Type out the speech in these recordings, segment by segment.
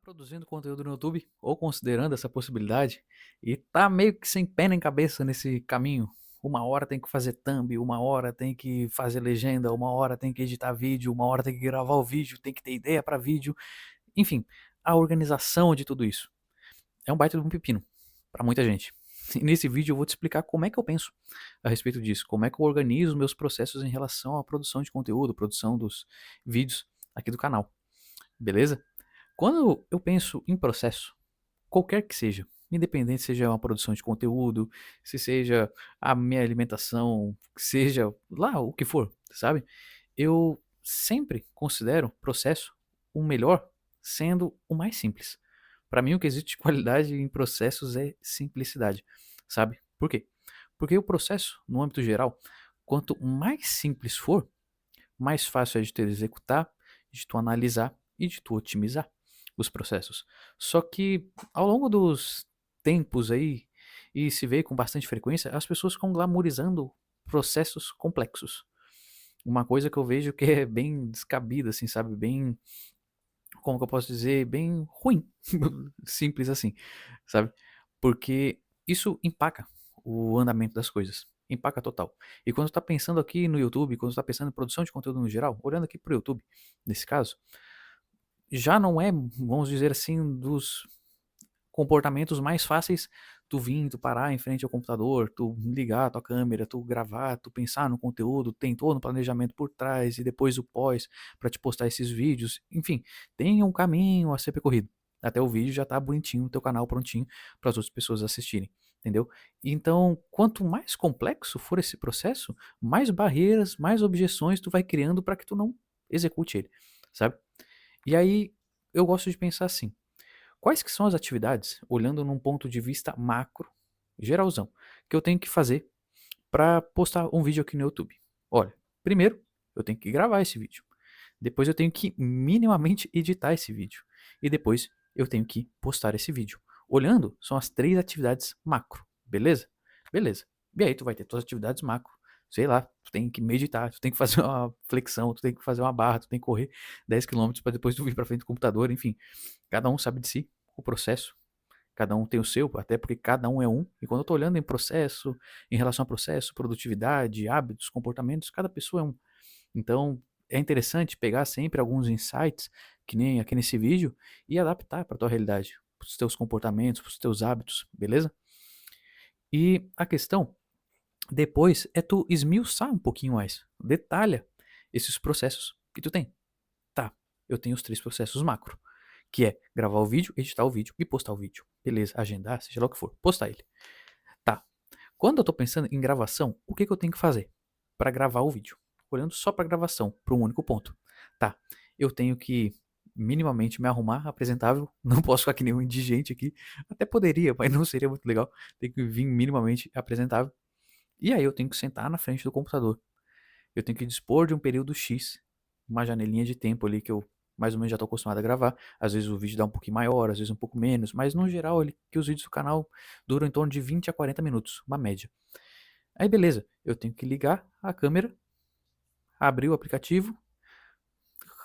Produzindo conteúdo no YouTube ou considerando essa possibilidade e tá meio que sem pé nem cabeça nesse caminho. Uma hora tem que fazer thumb, uma hora tem que fazer legenda, uma hora tem que editar vídeo, uma hora tem que gravar o vídeo, tem que ter ideia para vídeo, enfim, a organização de tudo isso é um baita de um pepino para muita gente. E nesse vídeo eu vou te explicar como é que eu penso a respeito disso, como é que eu organizo meus processos em relação à produção de conteúdo, produção dos vídeos aqui do canal, beleza? Quando eu penso em processo, qualquer que seja, independente se seja uma produção de conteúdo, se seja a minha alimentação, seja lá o que for, sabe? Eu sempre considero o processo o melhor sendo o mais simples. Para mim, o quesito de qualidade em processos é simplicidade, sabe? Por quê? Porque o processo, no âmbito geral, quanto mais simples for, mais fácil é de tu executar, de tu analisar e de tu otimizar os processos. Só que ao longo dos tempos aí, e se vê com bastante frequência, as pessoas ficam glamourizando processos complexos. Uma coisa que eu vejo que é bem descabida, assim, sabe? Bem, como que eu posso dizer? Bem ruim. Simples assim, sabe? Porque isso empaca o andamento das coisas. Empaca total. E quando tu tá pensando aqui no YouTube, quando tu tá pensando em produção de conteúdo no geral, olhando aqui pro YouTube, nesse caso, já não é, vamos dizer assim, dos comportamentos mais fáceis tu vir, tu parar em frente ao computador, tu ligar a tua câmera, tu gravar, tu pensar no conteúdo, tem todo um planejamento por trás e depois o pós para te postar esses vídeos, enfim, tem um caminho a ser percorrido. Até o vídeo já tá bonitinho no teu canal prontinho para as outras pessoas assistirem, entendeu? Então, quanto mais complexo for esse processo, mais barreiras, mais objeções tu vai criando para que tu não execute ele, sabe? E aí eu gosto de pensar assim: quais que são as atividades, olhando num ponto de vista macro, geralzão, que eu tenho que fazer para postar um vídeo aqui no YouTube? Olha, primeiro eu tenho que gravar esse vídeo. Depois eu tenho que minimamente editar esse vídeo. E depois eu tenho que postar esse vídeo. Olhando, são as três atividades macro, beleza? Beleza. E aí tu vai ter tuas atividades macro. Sei lá, tu tem que meditar, tu tem que fazer uma flexão, tu tem que fazer uma barra, tu tem que correr 10 quilômetros para depois tu vir para frente do computador, enfim. Cada um sabe de si, o processo, cada um tem o seu, até porque cada um é um. E quando eu estou olhando em processo, em relação a processo, produtividade, hábitos, comportamentos, cada pessoa é um. Então, é interessante pegar sempre alguns insights, que nem aqui nesse vídeo, e adaptar para a tua realidade, para os teus comportamentos, para os teus hábitos, beleza? E a questão depois é tu esmiuçar um pouquinho mais, detalha esses processos que tu tem. Tá, eu tenho os três processos macro, que é gravar o vídeo, editar o vídeo e postar o vídeo. Beleza, agendar, seja lá o que for, postar ele. Tá, quando eu tô pensando em gravação, o que que eu tenho que fazer para gravar o vídeo? Olhando só para gravação, para um único ponto. Tá, eu tenho que minimamente me arrumar apresentável, não posso ficar que nem um indigente aqui, até poderia, mas não seria muito legal, tem que vir minimamente apresentável. E aí eu tenho que sentar na frente do computador. Eu tenho que dispor de um período X, uma janelinha de tempo ali que eu mais ou menos já estou acostumado a gravar. Às vezes o vídeo dá um pouquinho maior, às vezes um pouco menos, mas no geral que os vídeos do canal duram em torno de 20 a 40 minutos, uma média. Aí beleza, eu tenho que ligar a câmera, abrir o aplicativo,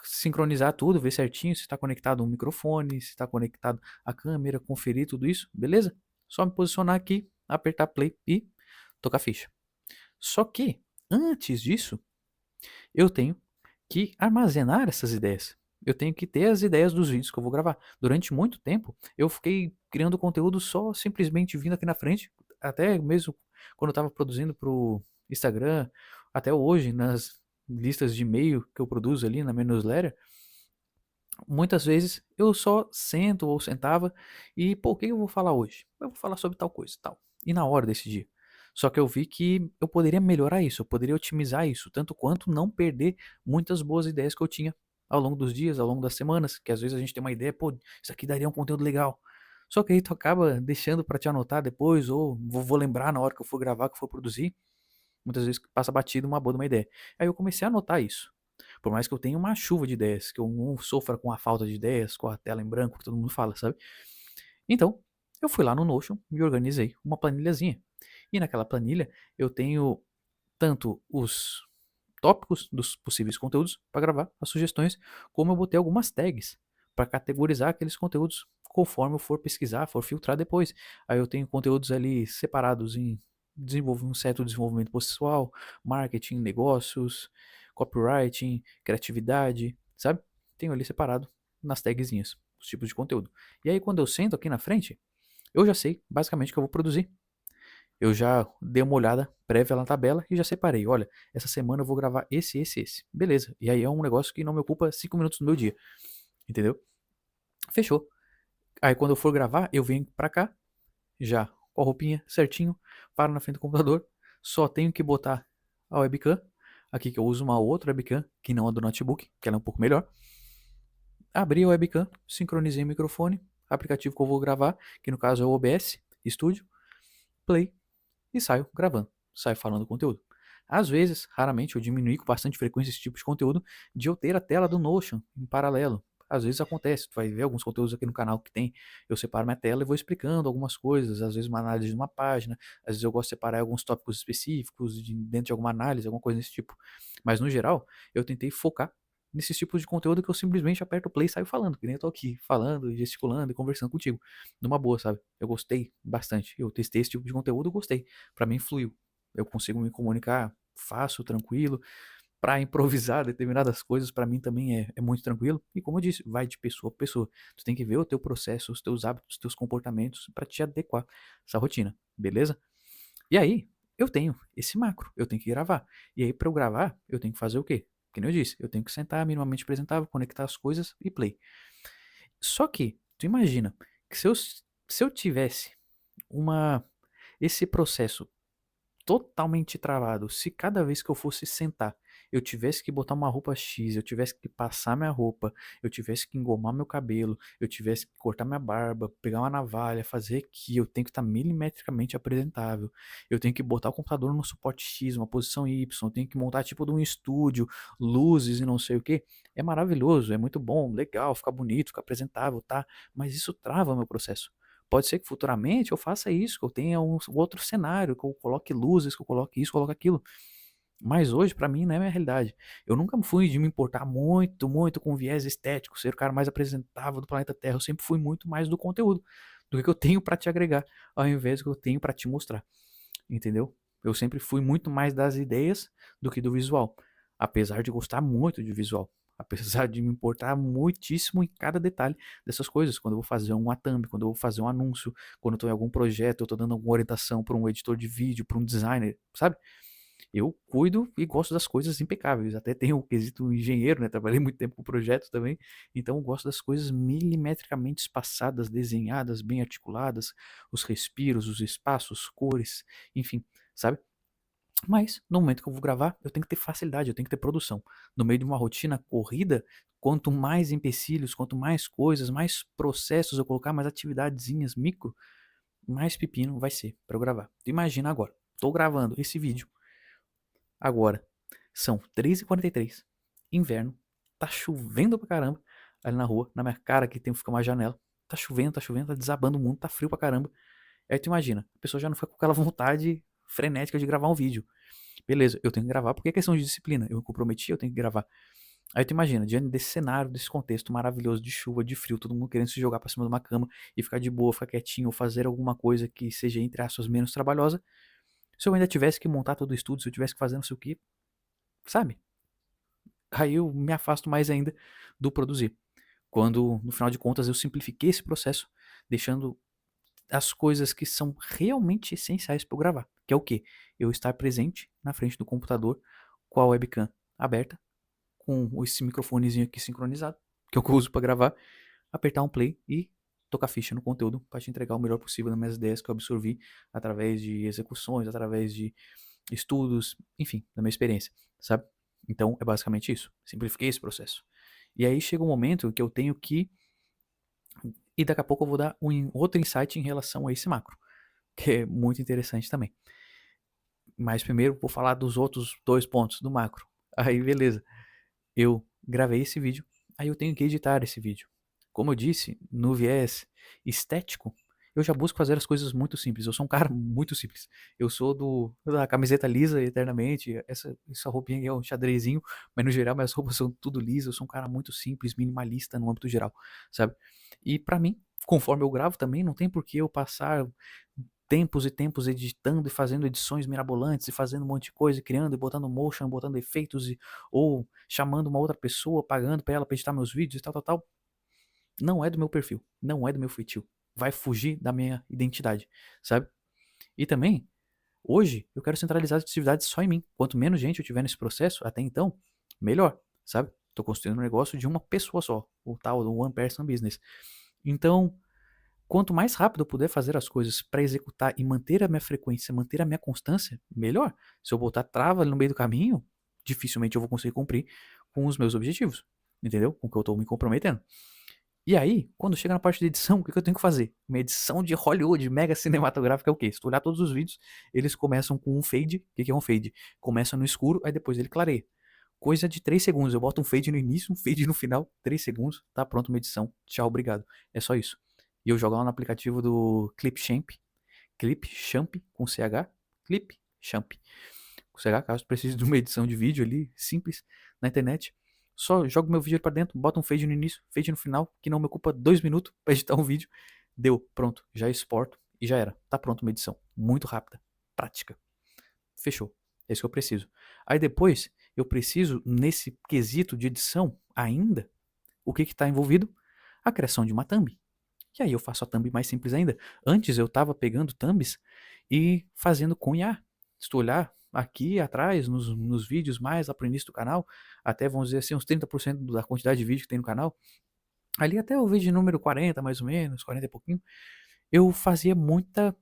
sincronizar tudo, ver certinho se está conectado um microfone, se está conectado a câmera, conferir tudo isso, beleza? Só me posicionar aqui, apertar play e tocar ficha. Só que antes disso, eu tenho que armazenar essas ideias. Eu tenho que ter as ideias dos vídeos que eu vou gravar. Durante muito tempo, eu fiquei criando conteúdo só simplesmente vindo aqui na frente, até mesmo quando eu estava produzindo para o Instagram, até hoje, nas listas de e-mail que eu produzo ali na minha newsletter, muitas vezes eu só sento ou sentava e, pô, o que eu vou falar hoje? Eu vou falar sobre tal coisa, tal. E na hora desse dia. Só que eu vi que eu poderia melhorar isso, eu poderia otimizar isso, tanto quanto não perder muitas boas ideias que eu tinha ao longo dos dias, ao longo das semanas, que às vezes a gente tem uma ideia, pô, isso aqui daria um conteúdo legal. Só que aí tu acaba deixando para te anotar depois, ou vou lembrar na hora que eu for gravar, que eu for produzir. Muitas vezes passa batido uma boa de uma ideia. Aí eu comecei a anotar isso. Por mais que eu tenha uma chuva de ideias, que eu não sofra com a falta de ideias, com a tela em branco, que todo mundo fala, sabe? Então, eu fui lá no Notion e organizei uma planilhazinha. E naquela planilha eu tenho tanto os tópicos dos possíveis conteúdos para gravar, as sugestões, como eu botei algumas tags para categorizar aqueles conteúdos conforme eu for pesquisar, for filtrar depois. Aí eu tenho conteúdos ali separados em um certo desenvolvimento pessoal, marketing, negócios, copywriting, criatividade, sabe? Tenho ali separado nas tagzinhas os tipos de conteúdo. E aí quando eu sento aqui na frente, eu já sei basicamente o que eu vou produzir. Eu já dei uma olhada prévia na tabela e já separei. Olha, essa semana eu vou gravar esse. Beleza. E aí é um negócio que não me ocupa 5 minutos do meu dia. Entendeu? Fechou. Aí quando eu for gravar, eu venho pra cá, já com a roupinha certinho, paro na frente do computador, só tenho que botar a webcam, aqui que eu uso uma outra webcam, que não a do notebook, que ela é um pouco melhor. Abri a webcam, sincronizei o microfone, aplicativo que eu vou gravar, que no caso é o OBS Studio, play e saio gravando, saio falando conteúdo. Às vezes, raramente, eu diminuí com bastante frequência esse tipo de conteúdo de eu ter a tela do Notion em paralelo. Às vezes acontece, tu vai ver alguns conteúdos aqui no canal que tem, eu separo minha tela e vou explicando algumas coisas, às vezes uma análise de uma página, às vezes eu gosto de separar alguns tópicos específicos dentro de alguma análise, alguma coisa desse tipo. Mas no geral, eu tentei focar nesses tipos de conteúdo que eu simplesmente aperto o play e saio falando, que nem eu tô aqui, falando, gesticulando e conversando contigo. Numa boa, sabe? Eu gostei bastante. Eu testei esse tipo de conteúdo, eu gostei. Pra mim fluiu. Eu consigo me comunicar fácil, tranquilo. Pra improvisar determinadas coisas, pra mim também é muito tranquilo. E como eu disse, vai de pessoa pra pessoa. Tu tem que ver o teu processo, os teus hábitos, os teus comportamentos pra te adequar a essa rotina, beleza? E aí, eu tenho esse macro, eu tenho que gravar. E aí, pra eu gravar, eu tenho que fazer o quê? Que nem eu disse, eu tenho que sentar minimamente apresentável, conectar as coisas e play. Só que, tu imagina que se eu tivesse uma esse processo totalmente travado, se cada vez que eu fosse sentar, eu tivesse que botar uma roupa X, eu tivesse que passar minha roupa, eu tivesse que engomar meu cabelo, eu tivesse que cortar minha barba, pegar uma navalha, fazer aqui, eu tenho que estar milimetricamente apresentável, eu tenho que botar o computador no suporte X, uma posição Y, eu tenho que montar tipo de um estúdio, luzes e não sei o que. É maravilhoso, é muito bom, legal, fica bonito, fica apresentável, tá? Mas isso trava meu processo. Pode ser que futuramente eu faça isso, que eu tenha um outro cenário, que eu coloque luzes, que eu coloque isso, coloque aquilo. Mas hoje, pra mim, não é minha realidade. Eu nunca fui de me importar muito com viés estético, ser o cara mais apresentável do planeta Terra. Eu sempre fui muito mais do conteúdo, do que eu tenho pra te agregar, ao invés do que eu tenho pra te mostrar. Entendeu? Eu sempre fui muito mais das ideias do que do visual. Apesar de gostar muito de visual. Apesar de me importar muitíssimo em cada detalhe dessas coisas. Quando eu vou fazer uma thumb, quando eu vou fazer um anúncio, quando eu estou em algum projeto, eu estou dando alguma orientação para um editor de vídeo, para um designer, sabe? Eu cuido e gosto das coisas impecáveis. Até tenho o quesito engenheiro, né? Trabalhei muito tempo com projetos também. Então eu gosto das coisas milimetricamente espaçadas, desenhadas, bem articuladas, os respiros, os espaços, cores, enfim, sabe? Mas no momento que eu vou gravar, eu tenho que ter facilidade, eu tenho que ter produção. No meio de uma rotina corrida, quanto mais empecilhos, quanto mais coisas, mais processos eu colocar, mais atividadezinhas micro, mais pepino vai ser para eu gravar. Imagina agora, estou gravando esse vídeo agora. São 3h43, inverno, tá chovendo pra caramba ali na rua, na minha cara que tem que ficar uma janela. Tá chovendo, tá desabando o mundo, tá frio pra caramba. Aí tu imagina, a pessoa já não fica com aquela vontade frenética de gravar um vídeo. Beleza, eu tenho que gravar porque é questão de disciplina. Eu me comprometi, eu tenho que gravar. Aí tu imagina, diante desse cenário, desse contexto maravilhoso de chuva, de frio, todo mundo querendo se jogar pra cima de uma cama e ficar de boa, ficar quietinho, ou fazer alguma coisa que seja, entre aspas, menos trabalhosa. Se eu ainda tivesse que montar todo o estudo, se eu tivesse que fazer não sei o que, sabe? Aí eu me afasto mais ainda do produzir. Quando, no final de contas, eu simplifiquei esse processo, deixando as coisas que são realmente essenciais para eu gravar. Que é o quê? Eu estar presente na frente do computador com a webcam aberta, com esse microfonezinho aqui sincronizado, que é o que eu uso para gravar, apertar um play e tocar ficha no conteúdo para te entregar o melhor possível das minhas ideias que eu absorvi através de execuções, através de estudos, enfim, da minha experiência, sabe? Então é basicamente isso. Simplifiquei esse processo. E aí chega um momento que eu tenho que. E daqui a pouco eu vou dar outro insight em relação a esse macro, que é muito interessante também. Mas primeiro vou falar dos outros 2 pontos do macro. Aí beleza, eu gravei esse vídeo, aí eu tenho que editar esse vídeo. Como eu disse, no viés estético, eu já busco fazer as coisas muito simples. Eu sou um cara muito simples. Eu sou da camiseta lisa eternamente. Essa roupinha aqui é um xadrezinho, mas no geral minhas roupas são tudo lisas. Eu sou um cara muito simples, minimalista no âmbito geral, sabe? E pra mim, conforme eu gravo também, não tem por que eu passar tempos e tempos editando e fazendo edições mirabolantes e fazendo um monte de coisa, criando e botando motion, botando efeitos ou chamando uma outra pessoa, pagando pra ela pra editar meus vídeos e tal, tal, tal. Não é do meu perfil, não é do meu feitio. Vai fugir da minha identidade, sabe? E também, hoje, eu quero centralizar as atividades só em mim. Quanto menos gente eu tiver nesse processo, até então, melhor, sabe? Tô construindo um negócio de uma pessoa só, o tal do One Person Business. Então, quanto mais rápido eu puder fazer as coisas para executar e manter a minha frequência, manter a minha constância, melhor. Se eu botar trava ali no meio do caminho, dificilmente eu vou conseguir cumprir com os meus objetivos, entendeu? Com o que eu tô me comprometendo. E aí, quando chega na parte de edição, o que eu tenho que fazer? Uma edição de Hollywood, mega cinematográfica é o quê? Se tu olhar todos os vídeos, eles começam com um fade. O que é um fade? Começa no escuro, aí depois ele clareia. Coisa de 3 segundos. Eu boto um fade no início, um fade no final, 3 segundos, tá pronto uma edição. Tchau, obrigado. É só isso. E eu jogo lá no aplicativo do Clipchamp, Clipchamp com CH, Clipchamp com CH, caso tu precise de uma edição de vídeo ali, simples, na internet. Só jogo meu vídeo ali pra dentro, bota um fade no início, fade no final, que não me ocupa 2 minutos pra editar um vídeo. Deu, pronto, já exporto e já era. Tá pronto uma edição. Muito rápida, prática. Fechou. É isso que eu preciso. Aí depois, eu preciso, nesse quesito de edição, ainda, o que está envolvido? A criação de uma thumb. E aí eu faço a thumb mais simples ainda. Antes eu estava pegando thumbs e fazendo com IA. Se tu olhar aqui atrás, nos vídeos mais lá pro início do canal, até vamos dizer assim, uns 30% da quantidade de vídeo que tem no canal, ali até o vídeo número 40 mais ou menos, 40 e pouquinho, eu fazia muita,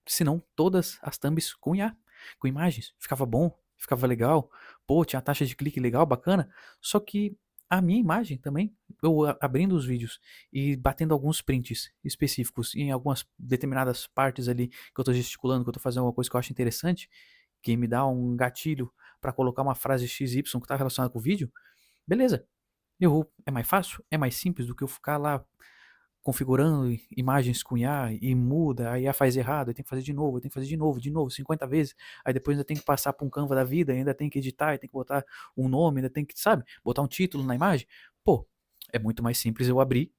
se não todas as thumbs com IA, com imagens. Ficava bom, ficava legal. Pô, tinha taxa de clique legal, bacana. Só que a minha imagem também, eu abrindo os vídeos e batendo alguns prints específicos em algumas determinadas partes ali que eu tô gesticulando, que eu tô fazendo alguma coisa que eu acho interessante, que me dá um gatilho para colocar uma frase XY que tá relacionada com o vídeo, beleza. É mais fácil, é mais simples do que eu ficar lá configurando imagens com IA e muda, aí a IA faz errado, aí tem que fazer de novo, aí tem que fazer de novo, 50 vezes, aí depois ainda tem que passar para um Canva da vida, ainda tem que editar, aí tem que botar um nome, ainda tem que, sabe, botar um título na imagem. Pô, é muito mais simples eu abrir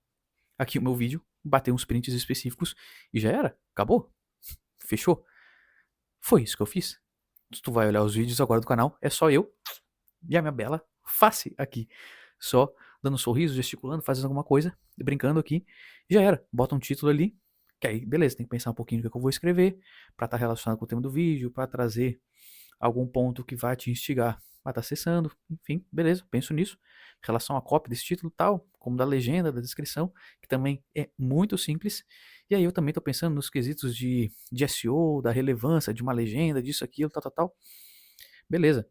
aqui o meu vídeo, bater uns prints específicos e já era, acabou, fechou. Foi isso que eu fiz. Se tu vai olhar os vídeos agora do canal, é só eu e a minha bela face aqui. Só dando um sorriso, gesticulando, fazendo alguma coisa, brincando aqui. Já era. Bota um título ali, que aí, beleza, tem que pensar um pouquinho no que eu vou escrever, para estar relacionado com o tema do vídeo, para trazer algum ponto que vai te instigar a estar acessando. Enfim, beleza, penso nisso. Em relação à cópia desse título tal, como da legenda, da descrição, que também é muito simples. E aí eu também estou pensando nos quesitos de SEO, da relevância de uma legenda, disso, aquilo, tal, tal, tal. Beleza.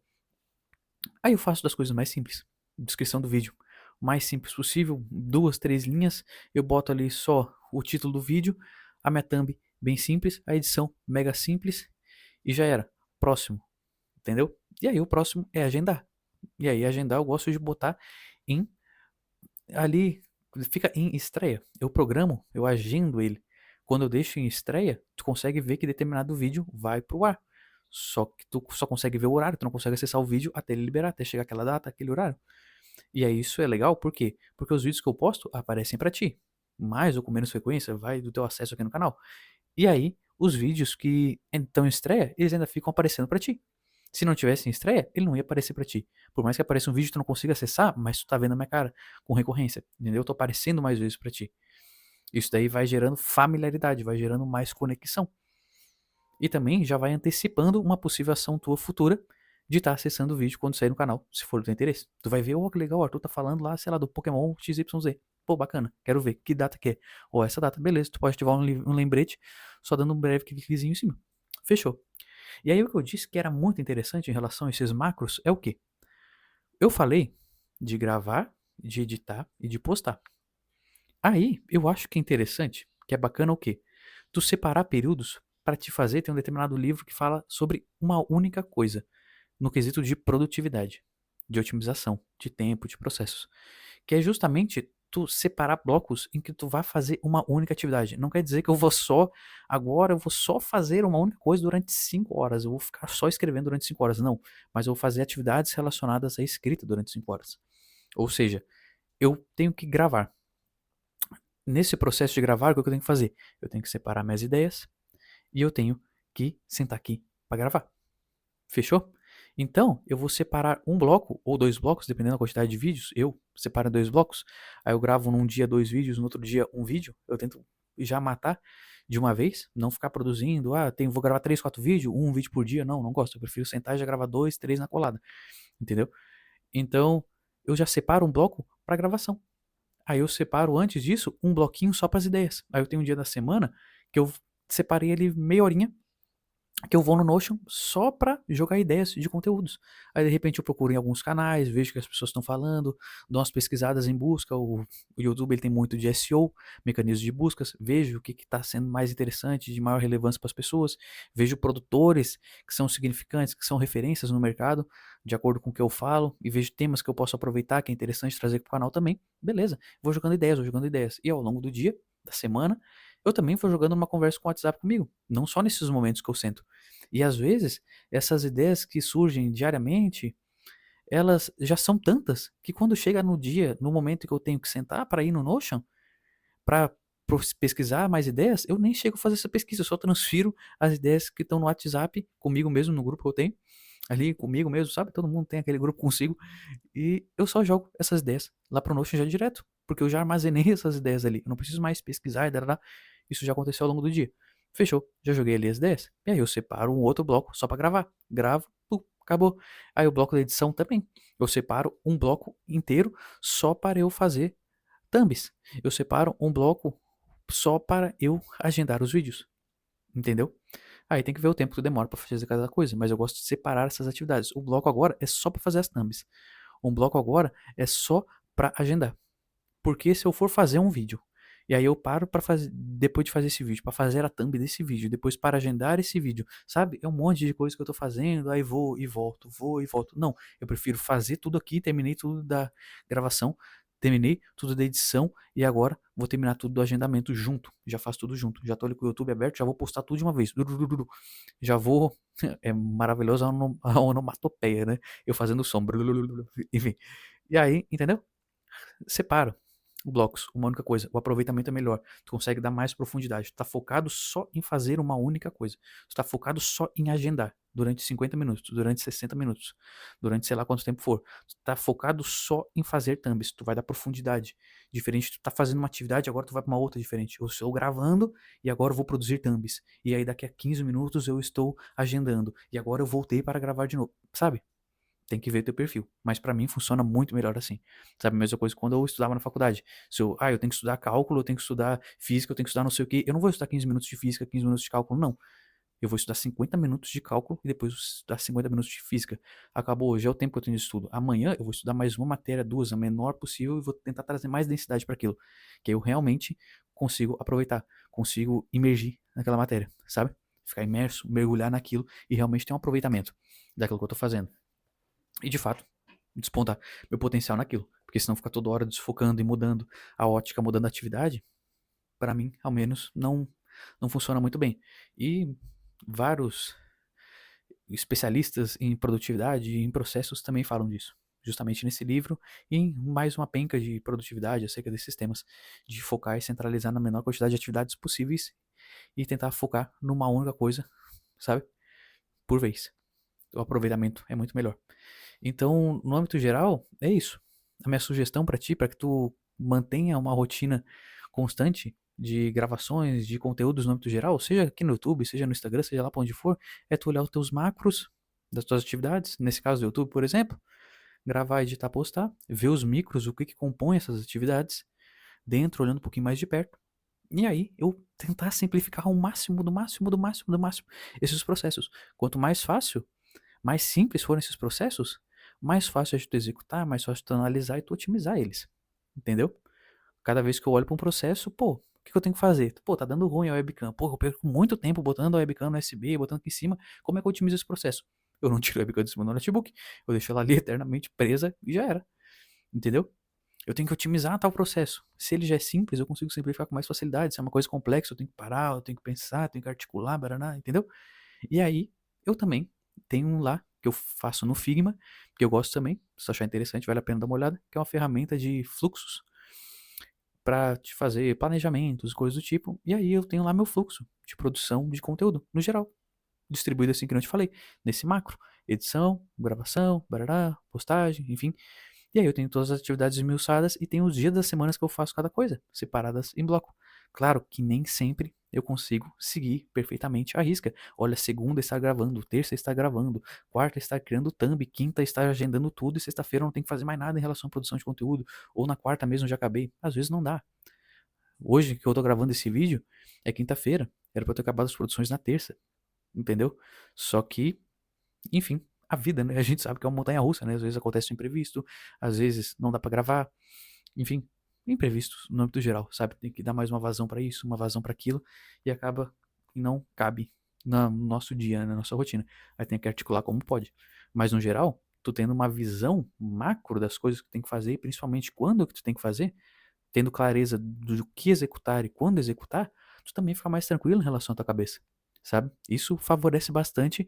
Aí eu faço das coisas mais simples. Descrição do vídeo. O mais simples possível, 2, 3 linhas. Eu boto ali só o título do vídeo, a minha thumb bem simples, a edição mega simples e já era. Próximo, entendeu? E aí o próximo é agendar. E aí agendar eu gosto de botar em ali, fica em estreia. Eu programo, eu agendo ele. Quando eu deixo em estreia, tu consegue ver que determinado vídeo vai pro ar. Só que tu só consegue ver o horário, tu não consegue acessar o vídeo até ele liberar, até chegar aquela data, aquele horário. E aí isso é legal, por quê? Porque os vídeos que eu posto aparecem pra ti. Mais ou com menos frequência, vai do teu acesso aqui no canal. E aí, os vídeos que estão em estreia, eles ainda ficam aparecendo pra ti. Se não tivesse em estreia, ele não ia aparecer pra ti. Por mais que apareça um vídeo que tu não consiga acessar, mas tu tá vendo a minha cara com recorrência, entendeu? Eu tô aparecendo mais vezes pra ti. Isso daí vai gerando familiaridade, vai gerando mais conexão. E também já vai antecipando uma possível ação tua futura de estar acessando o vídeo quando sair no canal, se for do teu interesse. Tu vai ver, oh, que legal, o Arthur tá falando lá, sei lá, do Pokémon XYZ. Pô, bacana, quero ver, que data que é? Ou essa data, beleza, tu pode ativar um lembrete só dando um breve cliquezinho em cima. Fechou. E aí o que eu disse que era muito interessante em relação a esses macros é o quê? Eu falei de gravar, de editar e de postar. Aí eu acho que é interessante, que é bacana o quê? Tu separar períodos para te fazer ter um determinado livro que fala sobre uma única coisa, no quesito de produtividade, de otimização, de tempo, de processos, que é justamente tu separar blocos em que tu vai fazer uma única atividade. Não quer dizer que agora eu vou só fazer uma única coisa durante 5 horas, eu vou ficar só escrevendo durante 5 horas, não. Mas eu vou fazer atividades relacionadas à escrita durante 5 horas. Ou seja, eu tenho que gravar. Nesse processo de gravar, o que eu tenho que fazer? Eu tenho que separar minhas ideias e eu tenho que sentar aqui para gravar. Fechou? Então, eu vou separar um bloco ou 2 blocos, dependendo da quantidade de vídeos. Eu separo em 2 blocos. Aí eu gravo num dia 2 vídeos, no outro dia um vídeo. Eu tento já matar de uma vez, não ficar produzindo. Vou gravar 3, 4 vídeos, um vídeo por dia. Não gosto. Eu prefiro sentar e já gravar 2, 3 na colada. Entendeu? Então, eu já separo um bloco para gravação. Aí eu separo antes disso um bloquinho só para as ideias. Aí eu tenho um dia da semana que eu separei ali meia horinha que eu vou no Notion só pra jogar ideias de conteúdos. Aí de repente eu procuro em alguns canais, vejo o que as pessoas estão falando, dou umas pesquisadas em busca. O YouTube ele tem muito de SEO, mecanismos de buscas, vejo o que está sendo mais interessante, de maior relevância para as pessoas, vejo produtores que são significantes, que são referências no mercado, de acordo com o que eu falo, e vejo temas que eu posso aproveitar, que é interessante trazer para o canal também. Beleza, vou jogando ideias, vou jogando ideias. E ao longo do dia, da semana, eu também vou jogando uma conversa com o WhatsApp comigo, não só nesses momentos que eu sento. E às vezes, essas ideias que surgem diariamente, elas já são tantas que quando chega no dia, no momento que eu tenho que sentar para ir no Notion, para pesquisar mais ideias, eu nem chego a fazer essa pesquisa, eu só transfiro as ideias que estão no WhatsApp comigo mesmo, no grupo que eu tenho, ali comigo mesmo, sabe? Todo mundo tem aquele grupo consigo, e eu só jogo essas ideias lá pro Notion já direto, porque eu já armazenei essas ideias ali, eu não preciso mais pesquisar e dar. Isso já aconteceu ao longo do dia. Fechou, já joguei ali as ideias, e aí eu separo um outro bloco só para gravar, gravo, pum, acabou. Aí o bloco da edição também, eu separo um bloco inteiro só para eu fazer thumbs. Eu separo um bloco só para eu agendar os vídeos, entendeu? Aí tem que ver o tempo que demora para fazer cada coisa, mas eu gosto de separar essas atividades. O bloco agora é só para fazer as thumbs. Um bloco agora é só para agendar. Porque se eu for fazer um vídeo, e aí eu paro para fazer, depois de fazer esse vídeo, para fazer a thumb desse vídeo, depois para agendar esse vídeo, sabe? É um monte de coisa que eu tô fazendo, aí vou e volto, vou e volto. Não, eu prefiro fazer tudo aqui, terminei tudo da gravação, terminei tudo da edição e agora vou terminar tudo do agendamento junto. Já faço tudo junto. Já tô ali com o YouTube aberto, já vou postar tudo de uma vez. Já vou. É maravilhoso a onomatopeia, né? Eu fazendo som. Enfim. E aí, entendeu? Separa blocos, uma única coisa. O aproveitamento é melhor. Tu consegue dar mais profundidade. Tu tá focado só em fazer uma única coisa. Tu tá focado só em agendar durante 50 minutos, durante 60 minutos, durante sei lá quanto tempo for. Tu tá focado só em fazer thumbs. Tu vai dar profundidade. Diferente, tu tá fazendo uma atividade, agora tu vai para uma outra diferente. Eu estou gravando e agora eu vou produzir thumbs. E aí daqui a 15 minutos eu estou agendando. E agora eu voltei para gravar de novo. Sabe? Tem que ver teu perfil. Mas pra mim funciona muito melhor assim. Sabe, a mesma coisa quando eu estudava na faculdade. Se eu tenho que estudar cálculo, eu tenho que estudar física, eu tenho que estudar não sei o quê. Eu não vou estudar 15 minutos de física, 15 minutos de cálculo, não. Eu vou estudar 50 minutos de cálculo e depois vou estudar 50 minutos de física. Acabou, hoje é o tempo que eu tenho de estudo. Amanhã eu vou estudar mais uma matéria, duas, a menor possível, e vou tentar trazer mais densidade para aquilo. Que aí eu realmente consigo aproveitar, consigo imergir naquela matéria, sabe? Ficar imerso, mergulhar naquilo e realmente ter um aproveitamento daquilo que eu tô fazendo. E de fato, despontar meu potencial naquilo. Porque senão ficar toda hora desfocando e mudando a ótica, mudando a atividade, para mim, ao menos, não funciona muito bem. E vários especialistas em produtividade e em processos também falam disso. Justamente nesse livro e em mais uma penca de produtividade acerca desses temas, de focar e centralizar na menor quantidade de atividades possíveis e tentar focar numa única coisa, sabe? Por vez. O aproveitamento é muito melhor. Então, no âmbito geral, é isso. A minha sugestão para ti, para que tu mantenha uma rotina constante de gravações, de conteúdos no âmbito geral, seja aqui no YouTube, seja no Instagram, seja lá para onde for, é tu olhar os teus macros das tuas atividades, nesse caso do YouTube, por exemplo, gravar, editar, postar, ver os micros, o que que compõe essas atividades, dentro, olhando um pouquinho mais de perto, e aí eu tentar simplificar ao máximo, do máximo, do máximo, do máximo, esses processos. Quanto mais fácil, mais simples forem esses processos, mais fácil é de tu executar, mais fácil de tu analisar e tu otimizar eles. Entendeu? Cada vez que eu olho para um processo, pô, o que eu tenho que fazer? Pô, tá dando ruim a webcam. Pô, eu perco muito tempo botando a webcam no USB, botando aqui em cima. Como é que eu otimizo esse processo? Eu não tiro a webcam de cima do notebook, eu deixo ela ali eternamente presa e já era. Entendeu? eu tenho que otimizar tal processo. Se ele já é simples, eu consigo simplificar com mais facilidade. Se é uma coisa complexa, eu tenho que parar, eu tenho que pensar, eu tenho que articular, baraná, entendeu? E aí, eu também tenho um lá que eu faço no Figma, que eu gosto também, se você achar interessante, vale a pena dar uma olhada, que é uma ferramenta de fluxos para te fazer planejamentos, coisas do tipo. E aí eu tenho lá meu fluxo de produção de conteúdo, no geral, distribuído assim que eu te falei, nesse macro, edição, gravação, barará, postagem, enfim. E aí eu tenho todas as atividades esmiuçadas e tenho os dias das semanas que eu faço cada coisa, separadas em bloco. Claro que nem sempre eu consigo seguir perfeitamente a risca. Olha, segunda está gravando, terça está gravando, quarta está criando thumb, quinta está agendando tudo e sexta-feira eu não tenho que fazer mais nada em relação à produção de conteúdo. Ou na quarta mesmo já acabei. Às vezes não dá. Hoje que eu tô gravando esse vídeo é quinta-feira. Era pra eu ter acabado as produções na terça. Entendeu? Só que, enfim, a vida, né? A gente sabe que é uma montanha-russa, né? Às vezes acontece um imprevisto, às vezes não dá pra gravar, enfim, imprevistos no âmbito geral, sabe? Tem que dar mais uma vazão pra isso, uma vazão pra aquilo, e acaba que não cabe no nosso dia, né? Na nossa rotina. Aí tem que articular como pode. Mas no geral, tu tendo uma visão macro das coisas que tu tem que fazer, e principalmente quando que tu tem que fazer, tendo clareza do que executar e quando executar, tu também fica mais tranquilo em relação à tua cabeça, sabe? Isso favorece bastante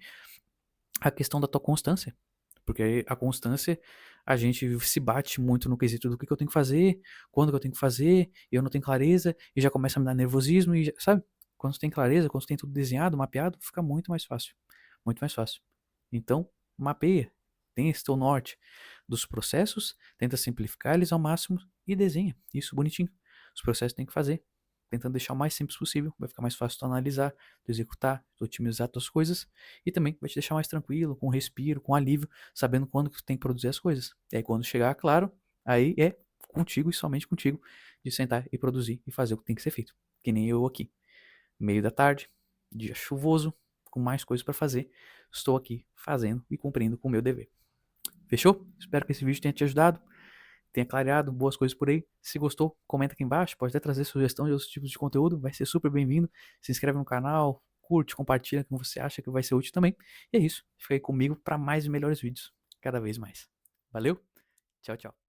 a questão da tua constância. Porque a constância, a gente se bate muito no quesito do que eu tenho que fazer, quando que eu tenho que fazer, e eu não tenho clareza, e já começa a me dar nervosismo, e sabe? Quando você tem clareza, quando você tem tudo desenhado, mapeado, fica muito mais fácil. Muito mais fácil. Então, mapeia. Tem esse teu norte dos processos, tenta simplificar eles ao máximo e desenha. Isso bonitinho. Os processos tem que fazer tentando deixar o mais simples possível, vai ficar mais fácil tu analisar, tu executar, tu otimizar tuas coisas e também vai te deixar mais tranquilo, com respiro, com alívio, sabendo quando que tu tem que produzir as coisas. E aí quando chegar, claro, aí é contigo e somente contigo de sentar e produzir e fazer o que tem que ser feito. Que nem eu aqui, meio da tarde, dia chuvoso, com mais coisas para fazer, estou aqui fazendo e cumprindo com o meu dever. Fechou? Espero que esse vídeo tenha te ajudado, tenha clareado boas coisas por aí. Se gostou, comenta aqui embaixo, pode até trazer sugestão de outros tipos de conteúdo, vai ser super bem-vindo. Se inscreve no canal, curte, compartilha com você acha que vai ser útil também. E é isso, fica aí comigo para mais e melhores vídeos, cada vez mais. Valeu, tchau, tchau.